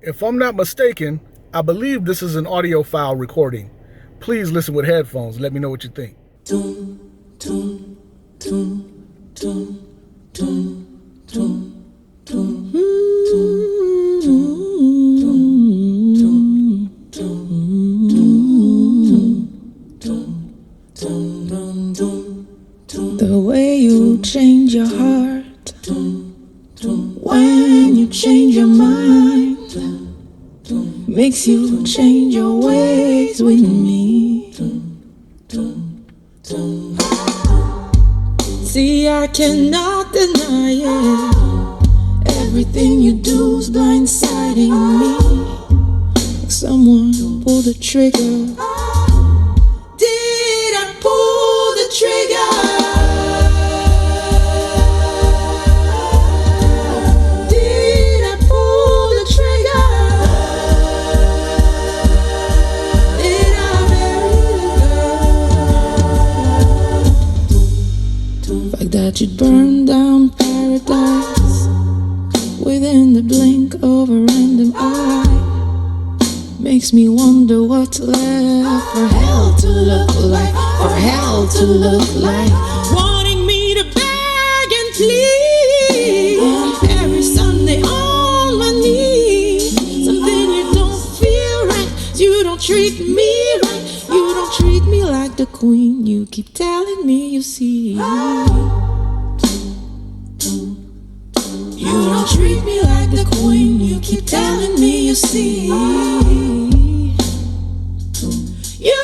If I'm not mistaken, I believe this is an audiophile recording. Please listen with headphones. Let me know what you think. The way you change your heart when you change your mind makes you change your ways with me. See, I cannot deny it. Everything you do is blindsiding me. Like someone pulled the trigger. Did I pull the trigger? That you'd burn down paradise within the blink of a random eye. Makes me wonder what's left for hell to look like, for hell to look like. Wanting me to beg and plead every Sunday on my knees. Something you don't feel right, you don't treat me right, you don't treat me like the queen you keep telling me you see. You don't treat me like the queen you keep telling me you see. You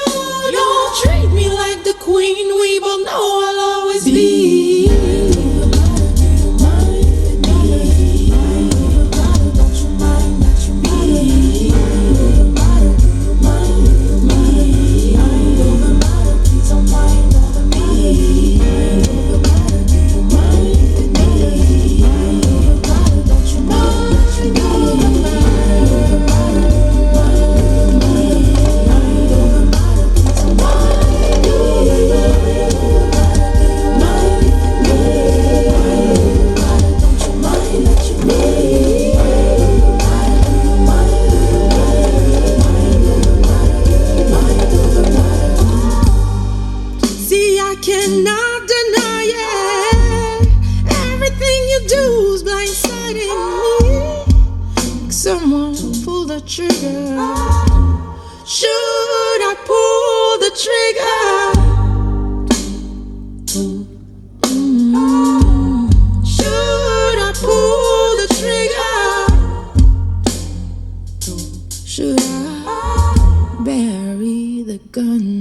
don't treat me like the queen we both know I'll always be. Cannot deny it. Everything you do is blindsiding me. Like someone pull the trigger. Should I pull the trigger? Should I pull the trigger? Should I bury the gun?